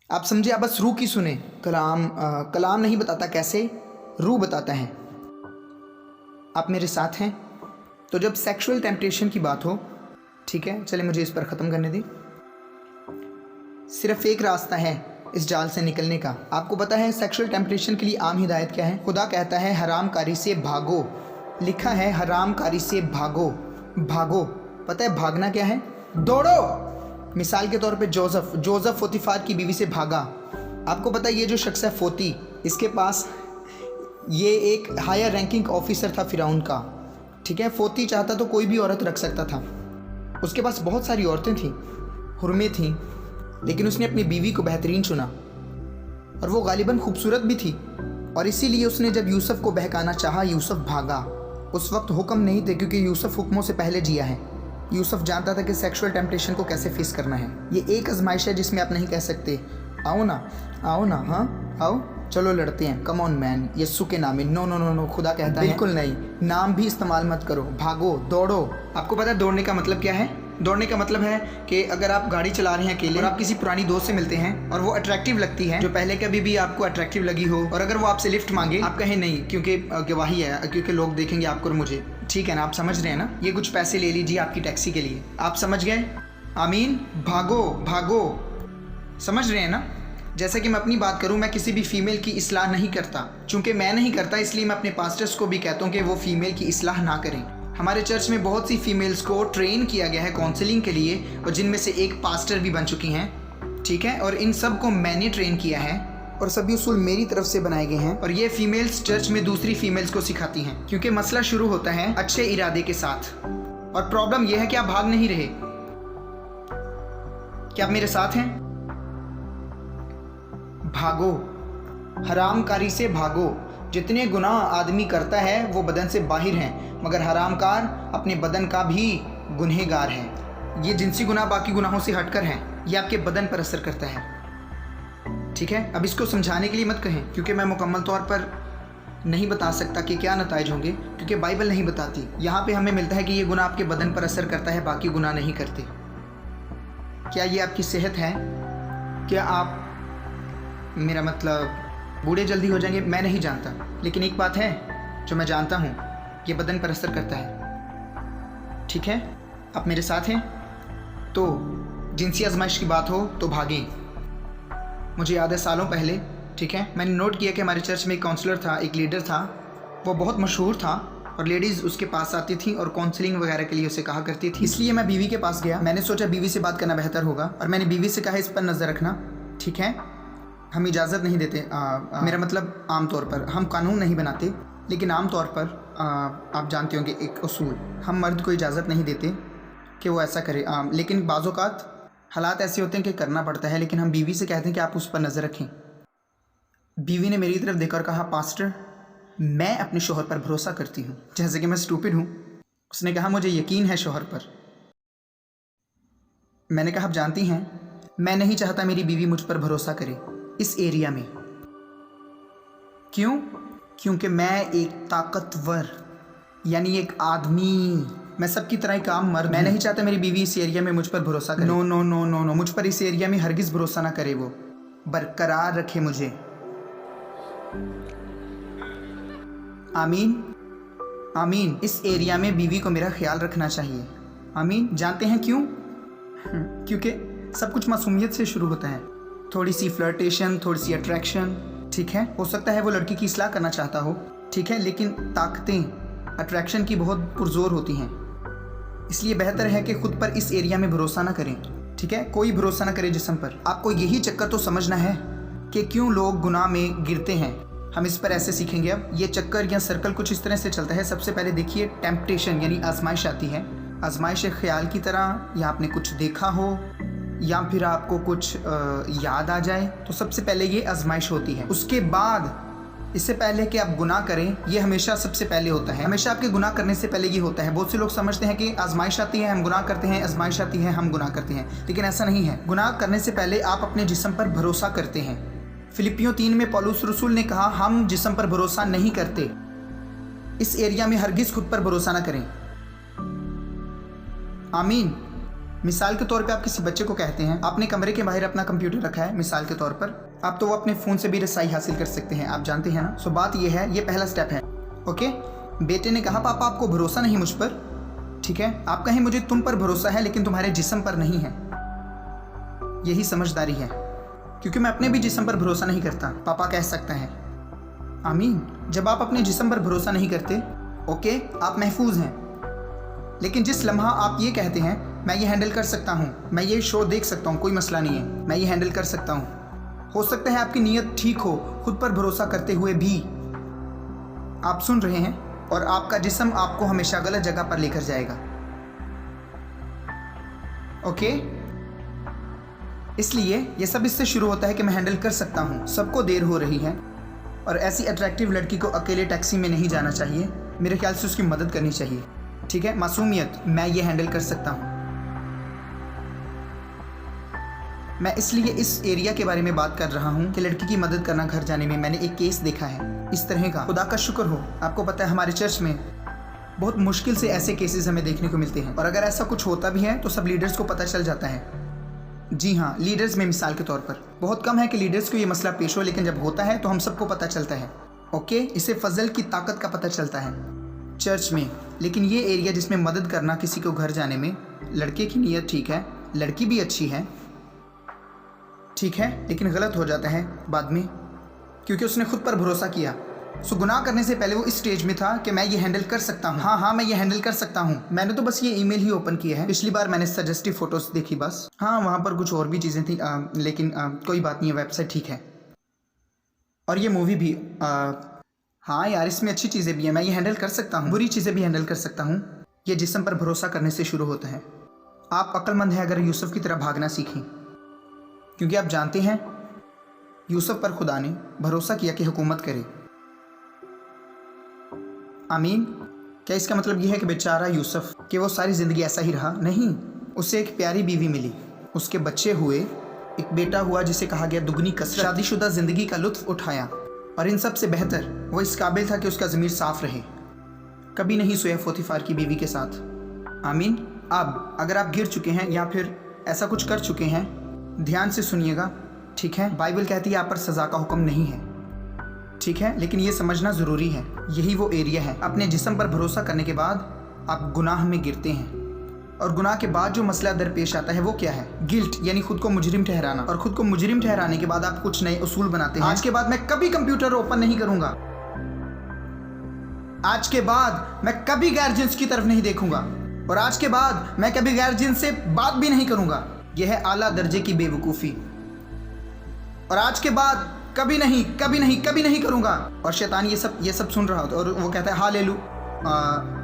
आप समझे, आप बस रूह की सुने। कलाम नहीं बताता कैसे, रूह बताता है। आप मेरे साथ हैं? तो जब सेक्सुअल टेम्पटेशन की बात हो, ठीक है, चले मुझे इस पर ख़त्म करने दी। सिर्फ एक रास्ता है इस जाल से निकलने का। आपको पता है सेक्सुअल टेम्पटेशन के लिए आम हिदायत क्या है? खुदा कहता है हराम कारी से भागो। लिखा है हराम कारी से भागो। भागो, पता है भागना क्या है? दौड़ो। मिसाल के तौर पे जोसेफ पोतीफार की बीवी से भागा। आपको पता है ये जो शख्स है फोती, इसके पास ये एक हायर रैंकिंग ऑफिसर था फिरौन का, ठीक है। फोती चाहता तो कोई भी औरत रख सकता था। उसके पास बहुत सारी औरतें थीं, हुर्में थीं, लेकिन उसने अपनी बीवी को बेहतरीन चुना और वो गालिबन खूबसूरत भी थी। और इसीलिए उसने जब यूसुफ को बहकाना चाहा, यूसुफ भागा। उस वक्त हुक्म नहीं थे क्योंकि यूसुफ हुक्मों से पहले जिया है। यूसुफ जानता था कि सेक्सुअल टेम्पटेशन को कैसे फेस करना है। ये एक आजमाइश है जिसमें आप नहीं कह सकते आओ ना, हाँ आओ, चलो लड़ते हैं, कम ऑन मैन, यस्सु के नाम में। नो नो नो नो, खुदा कहता है बिल्कुल नहीं, नाम भी इस्तेमाल मत करो, भागो, दौड़ो। आपको पता है दौड़ने का मतलब क्या है? दौड़ने का मतलब है कि अगर आप गाड़ी चला रहे हैं अकेले और आप किसी पुरानी दोस्त से मिलते हैं और वो अट्रैक्टिव लगती है, जो पहले कभी भी आपको अट्रैक्टिव लगी हो, और अगर वो आपसे लिफ्ट मांगे, आप कहें नहीं क्योंकि गवाही है, क्योंकि लोग देखेंगे आपको और मुझे, ठीक है ना? आप समझ रहे हैं ना? ये कुछ पैसे ले लीजिए आपकी टैक्सी के लिए। आप समझ गए? आमीन। भागो भागो, समझ रहे हैं ना? जैसे कि मैं अपनी बात करूं, मैं किसी भी फीमेल की इस्लाह नहीं करता। चूंकि मैं नहीं करता इसलिए मैं अपने पास्टर्स को भी कहता हूं कि वो फीमेल की इस्लाह ना करें। हमारे चर्च में बहुत सी फीमेल्स को ट्रेन किया गया है काउंसलिंग के लिए, और जिनमें से एक पास्टर भी बन चुकी हैं, ठीक है। और इन सब को मैंने ट्रेन किया है और सभी उसूल मेरी तरफ से बनाए गए हैं। और ये फीमेल्स चर्च में दूसरी फीमेल्स को सिखाती हैं, क्योंकि मसला शुरू होता है अच्छे इरादे के साथ। और प्रॉब्लम यह है कि आप भाग नहीं रहे। क्या आप मेरे साथ हैं? भागो, हरामकारी से भागो। जितने गुनाह आदमी करता है वो बदन से बाहर हैं, मगर हरामकार अपने बदन का भी गुनहगार है। ये जिनसी गुनाह बाकी गुनाहों से हटकर हैं, ये आपके बदन पर असर करता है, ठीक है। अब इसको समझाने के लिए मत कहें, क्योंकि मैं मुकम्मल तौर पर नहीं बता सकता कि क्या नताइज होंगे, क्योंकि बाइबल नहीं बताती। यहाँ पे हमें मिलता है कि ये गुनाह आपके बदन पर असर करता है, बाकी गुनाह नहीं करते। क्या ये आपकी सेहत है? क्या आप, मेरा मतलब, बूढ़े जल्दी हो जाएंगे? मैं नहीं जानता, लेकिन एक बात है जो मैं जानता हूँ, ये बदन पर असर करता है, ठीक है। आप मेरे साथ हैं? तो जिनसी आजमाइश की बात हो तो भागें। मुझे याद है सालों पहले, ठीक है, मैंने नोट किया कि हमारे चर्च में एक काउंसलर था, एक लीडर था, वो बहुत मशहूर था और लेडीज़ उसके पास आती थी और काउंसलिंग वगैरह के लिए उसे कहा करती थी। इसलिए मैं बीवी के पास गया। मैंने सोचा बीवी से बात करना बेहतर होगा और मैंने बीवी से कहा इस पर नज़र रखना, ठीक है। हम इजाज़त नहीं देते, मेरा मतलब आम तौर पर हम कानून नहीं बनाते, लेकिन आम तौर पर आप जानते होंगे एक उसूल, हम मर्द को इजाज़त नहीं देते कि वो ऐसा करे। लेकिन बाज़ औक़ात हालात ऐसे होते हैं कि करना पड़ता है, लेकिन हम बीवी से कहते हैं कि आप उस पर नज़र रखें। बीवी ने मेरी तरफ देखकर कहा, पास्टर मैं अपने शौहर पर भरोसा करती हूँ, जैसे कि मैं स्टूपिड हूँ। उसने कहा मुझे यकीन है शौहर पर। मैंने कहा आप जानती हैं मैं नहीं चाहता मेरी बीवी मुझ पर भरोसा करे इस एरिया में। क्यों? क्योंकि मैं एक ताकतवर, यानी एक आदमी, मैं सबकी तरह काम मर्द, मैं नहीं चाहता मेरी बीवी इस एरिया में मुझ पर भरोसा करे। No no no no no, मुझ पर इस एरिया में हरगिज़ भरोसा ना करे, वो बरकरार रखे मुझे। आमीन आमीन। इस एरिया में बीवी को मेरा ख्याल रखना चाहिए। आमीन। जानते हैं क्यों? क्योंकि सब कुछ मासूमियत से शुरू होता है। थोड़ी सी फ्लर्टेशन, थोड़ी सी अट्रैक्शन, ठीक है। हो सकता है वो लड़की की इस्लाह करना चाहता हो, ठीक है, लेकिन ताकतें अट्रैक्शन की बहुत पुरजोर होती हैं। इसलिए बेहतर है कि खुद पर इस एरिया में भरोसा ना करें, ठीक है। कोई भरोसा ना करे जिस्म पर। आपको यही चक्कर तो समझना है कि क्यों लोग गुनाह में गिरते हैं। हम इस पर ऐसे सीखेंगे। अब ये चक्कर या सर्कल कुछ इस तरह से चलता है। सबसे पहले देखिए टेम्पटेशन यानी आजमाइश आती है। आजमाइश ख्याल की तरह, या आपने कुछ देखा हो या फिर आपको कुछ याद आ जाए, तो सबसे पहले ये आजमाइश होती है। उसके बाद, इससे पहले कि आप गुनाह करें, ये हमेशा सबसे पहले होता है। हमेशा आपके गुनाह करने से पहले ये होता है। बहुत से लोग समझते हैं कि आजमाइश आती है हम गुनाह करते हैं, आजमाइश आती है हम गुनाह करते हैं, लेकिन ऐसा नहीं है। गुनाह करने से पहले आप अपने जिस्म पर भरोसा करते हैं। फिलिपियों 3 में पौलुस रसूल ने कहा हम जिस्म पर भरोसा नहीं करते। इस एरिया में हरगिज़ खुद पर भरोसा ना करें। आमीन। मिसाल के तौर पे आप किसी बच्चे को कहते हैं, आपने कमरे के बाहर अपना कंप्यूटर रखा है मिसाल के तौर पर, आप तो वो अपने फ़ोन से भी रसाई हासिल कर सकते हैं, आप जानते हैं ना। सो बात ये है, ये पहला स्टेप है। ओके, बेटे ने कहा पापा आपको भरोसा नहीं मुझ पर, ठीक है। आप कहें मुझे तुम पर भरोसा है लेकिन तुम्हारे जिस्म पर नहीं है। यही समझदारी है, क्योंकि मैं अपने भी जिस्म पर भरोसा नहीं करता, पापा कह सकता है। आमीन। जब आप अपने जिस्म पर भरोसा नहीं करते, ओके, आप महफूज हैं। लेकिन जिस लम्हा आप ये कहते हैं मैं ये हैंडल कर सकता हूँ, मैं ये शो देख सकता हूँ, कोई मसला नहीं है, मैं ये हैंडल कर सकता हूँ। हो सकता है आपकी नीयत ठीक हो, खुद पर भरोसा करते हुए भी आप सुन रहे हैं, और आपका जिस्म आपको हमेशा गलत जगह पर लेकर जाएगा। ओके, इसलिए ये सब इससे शुरू होता है कि मैं हैंडल कर सकता हूँ, सबको देर हो रही है, और ऐसी अट्रैक्टिव लड़की को अकेले टैक्सी में नहीं जाना चाहिए, मेरे ख्याल से उसकी मदद करनी चाहिए, ठीक है। मासूमियत, मैं ये हैंडल कर सकता हूँ। मैं इसलिए इस एरिया के बारे में बात कर रहा हूँ कि लड़की की मदद करना घर जाने में। मैंने एक केस देखा है इस तरह का, खुदा का शुक्र हो, आपको पता है हमारे चर्च में बहुत मुश्किल से ऐसे केसेस हमें देखने को मिलते हैं, और अगर ऐसा कुछ होता भी है तो सब लीडर्स को पता चल जाता है। जी हाँ, लीडर्स में मिसाल के तौर पर बहुत कम है कि लीडर्स को ये मसला पेश हो, लेकिन जब होता है तो हम सबको पता चलता है। ओके, इसे फजल की ताकत का पता चलता है चर्च में। लेकिन ये एरिया जिसमें मदद करना किसी को घर जाने में, लड़के की नीयत ठीक है, लड़की भी अच्छी है, ठीक है, लेकिन गलत हो जाता है बाद में, क्योंकि उसने खुद पर भरोसा किया। सो गुनाह करने से पहले वो इस स्टेज में था कि मैं ये हैंडल कर सकता हूँ। हाँ, मैं ये हैंडल कर सकता हूँ। मैंने तो बस ये ईमेल ही ओपन किया है, पिछली बार मैंने सजेस्टिव फोटोज देखी बस। हाँ, वहाँ पर कुछ और भी चीज़ें थी, लेकिन कोई बात नहीं है, वेबसाइट ठीक है, और ये मूवी भी। हाँ यार, इसमें अच्छी चीज़ें भी हैं, मैं ये हैंडल कर सकता हूँ, बुरी चीज़ें भी हैंडल कर सकता हूँ। ये जिस्म पर भरोसा करने से शुरू होता है। आप अक्लमंद हैं अगर यूसुफ की तरह भागना सीखें, क्योंकि आप जानते हैं यूसुफ पर खुदा ने भरोसा किया कि हुकूमत करे। आमीन। क्या इसका मतलब यह है कि बेचारा यूसुफ कि वो सारी ज़िंदगी ऐसा ही रहा? नहीं, उसे एक प्यारी बीवी मिली, उसके बच्चे हुए, एक बेटा हुआ जिसे कहा गया दुगनी कसरत, शादीशुदा ज़िंदगी का लुत्फ़ उठाया, और इन सब से बेहतर वो इस काबिल था कि उसका ज़मीर साफ़ रहे, कभी नहीं सोया पोतीफार की बीवी के साथ। आमीन। अब अगर आप गिर चुके हैं या फिर ऐसा कुछ कर चुके हैं, ध्यान से सुनिएगा, ठीक है। बाइबल कहती है आप पर सज़ा का हुक्म नहीं है, ठीक है, लेकिन ये समझना ज़रूरी है। यही वो एरिया है, अपने जिस्म पर भरोसा करने के बाद आप गुनाह में गिरते हैं, और गुनाह के बाद जो मसला दरपेश आता है वो क्या है? गिल्ट, यानी खुद को मुजरिम ठहराना। और खुद को मुजरिम ठहराने के बाद आप कुछ नए उसूल बनाते हैं। आज के बाद मैं कभी कंप्यूटर ओपन नहीं करूंगा, आज के बाद मैं कभी गैर जिन्स की तरफ नहीं देखूंगा, और आज के बाद मैं कभी गैर जिन्स से बात भी नहीं करूंगा। यह है आला दर्जे की बेवकूफ़ी। और आज के बाद कभी नहीं, कभी नहीं, कभी नहीं करूंगा। और शैतान ये सब सुन रहा होता है, और वो कहता है हालेलू।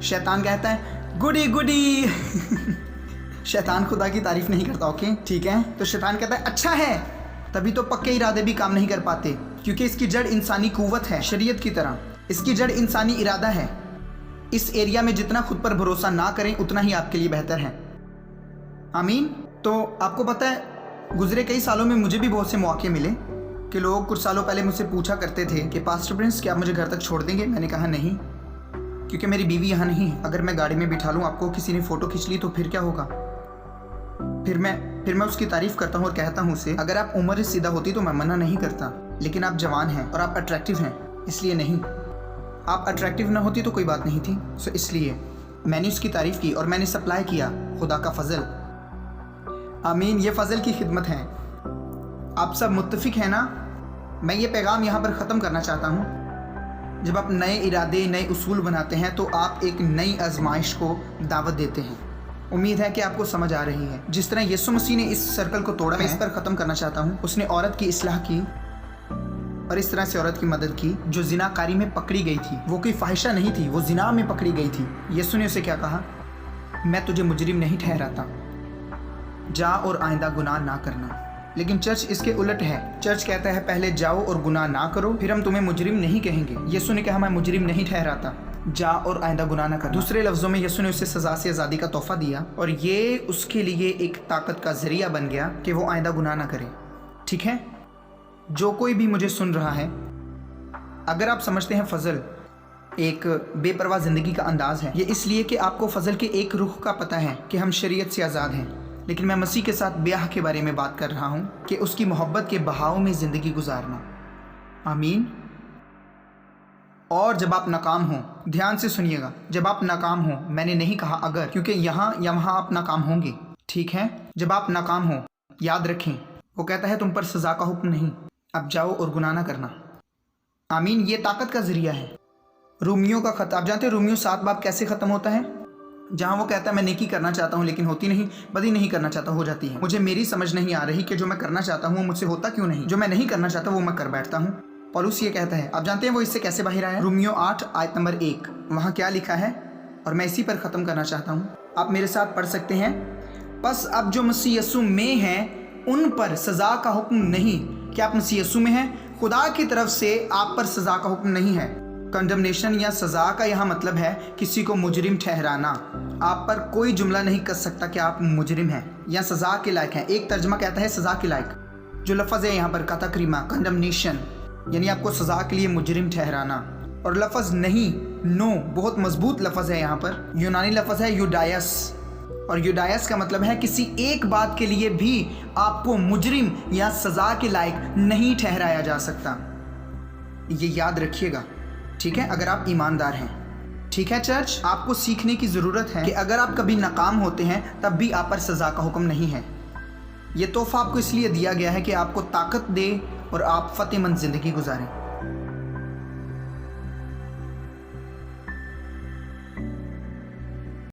शैतान कहता है गुडी गुडी। शैतान खुदा की तारीफ नहीं करता, ओके, ठीक है। तो शैतान कहता है अच्छा है, तभी तो पक्के इरादे भी काम नहीं कर पाते, क्योंकि इसकी जड़ इंसानी कुव्वत है, शरीयत की तरह इसकी जड़ इंसानी इरादा है। इस एरिया में जितना खुद पर भरोसा ना करें उतना ही आपके लिए बेहतर है। आमीन। तो आपको पता है गुजरे कई सालों में मुझे भी बहुत से मौके मिले कि लोग कुछ सालों पहले मुझसे पूछा करते थे कि पास्टर प्रिंस क्या आप मुझे घर तक छोड़ देंगे? मैंने कहा नहीं, क्योंकि मेरी बीवी यहाँ नहीं है। अगर मैं गाड़ी में बिठा लूँ आपको, किसी ने फ़ोटो खींच ली तो फिर क्या होगा? फिर मैं उसकी तारीफ़ करता हूँ और कहता हूँ उसे, अगर आप उम्र सीधा होती तो मैं मना नहीं करता, लेकिन आप जवान हैं और आप अट्रैक्टिव हैं, इसलिए नहीं। आप अट्रैक्टिव ना होती तो कोई बात नहीं थी। सो इसलिए मैंने उसकी तारीफ़ की और मैंने सप्लाई किया, खुदा का फ़ज़ल। आमीन। ये फ़ज़ल की खिदमत है। आप सब मुत्तफ़िक हैं ना? मैं ये पैगाम यहाँ पर ख़त्म करना चाहता हूँ। जब आप नए इरादे, नए उसूल बनाते हैं तो आप एक नई आजमाइश को दावत देते हैं। उम्मीद है कि आपको समझ आ रही है। जिस तरह यीशु मसीह ने इस सर्कल को तोड़ा, मैं इस पर ख़त्म करना चाहता हूँ। उसने औरत की इस्लाह की और इस तरह से औरत की मदद की जो जिनाकारी में पकड़ी गई थी। वो कोई फाहिशा नहीं थी, वो जिना में पकड़ी गई थी। यीशु ने उसे क्या कहा? मैं तुझे मुजरिम नहीं ठहराता, जा और आइंदा गुनाह ना करना। लेकिन चर्च इसके उलट है। चर्च कहता है पहले जाओ और गुनाह ना करो, फिर हम तुम्हें मुजरिम नहीं कहेंगे। यीशु ने कहा मैं मुजरिम नहीं ठहराता, जा और आइंदा गुनाह ना करना। दूसरे लफ्ज़ों में यीशु ने उसे सज़ा से आज़ादी का तोहफ़ा दिया और ये उसके लिए एक ताकत का ज़रिया बन गया कि वो आइंदा गुनाह ना करे। ठीक है, जो कोई भी मुझे सुन रहा है, अगर आप समझते हैं फ़ज़ल एक बेपरवाह ज़िंदगी का अंदाज़ है, ये इसलिए कि आपको फ़ज़ल के एक रुख का पता है कि हम शरीयत से आज़ाद हैं। लेकिन मैं मसीह के साथ ब्याह के बारे में बात कर रहा हूँ कि उसकी मोहब्बत के बहाव में ज़िंदगी गुजारना। आमीन। और जब आप नाकाम हों, ध्यान से सुनिएगा, जब आप नाकाम हों, मैंने नहीं कहा अगर, क्योंकि यहाँ या वहाँ आप नाकाम होंगे, ठीक है। जब आप नाकाम हों, याद रखें, वो कहता है तुम पर सज़ा का हुक्म नहीं, अब जाओ और गुनाह ना करना। आमीन। ये ताकत का ज़रिया है। रोमियो का ख़त, आप जानते हैं रोमियो 7 बाब कैसे ख़त्म होता है? जहाँ वो कहता है मैं नेकी करना चाहता हूँ लेकिन होती नहीं, बदी नहीं करना चाहता हो जाती है। मुझे मेरी समझ नहीं आ रही कि जो मैं करना चाहता हूँ वो मुझसे होता क्यों नहीं, जो मैं नहीं करना चाहता वो मैं कर बैठता हूँ। पौलुस ये कहता है, आप जानते हैं वो इससे कैसे बाहर आया? रोमियो 8 आयत नंबर 1, वहाँ क्या लिखा है? और मैं इसी पर ख़त्म करना चाहता हूँ, आप मेरे साथ पढ़ सकते हैं। बस अब जो मसीह यीशु में हैं उन पर सज़ा का हुक्म नहीं। क्या आप मसीह यीशु में हैं? खुदा की तरफ से आप पर सज़ा का हुक्म नहीं है। कंडमनेशन या सज़ा का यहाँ मतलब है किसी को मुजरिम ठहराना। आप पर कोई जुमला नहीं कर सकता कि आप मुजरिम हैं या सज़ा के लायक हैं। एक तर्जमा कहता है सज़ा के लायक। जो लफ्ज़ है यहाँ पर कतक्रीमा, कंडमनेशन, यानी आपको सज़ा के लिए मुजरिम ठहराना। और लफ्ज़ नहीं, नो, बहुत मजबूत लफ्ज़ है यहाँ पर। यूनानी लफ्ज़ है यूडायस, और यूडायस का मतलब है किसी एक बात के लिए भी आपको मुजरिम या सज़ा के लायक नहीं ठहराया जा सकता। ये याद रखिएगा, ठीक है, अगर आप ईमानदार हैं। ठीक है चर्च, आपको सीखने की ज़रूरत है कि अगर आप कभी नाकाम होते हैं तब भी आप पर सज़ा का हुक्म नहीं है। ये तोहफ़ा आपको इसलिए दिया गया है कि आपको ताकत दे और आप फ़तेहमंद ज़िंदगी गुजारें।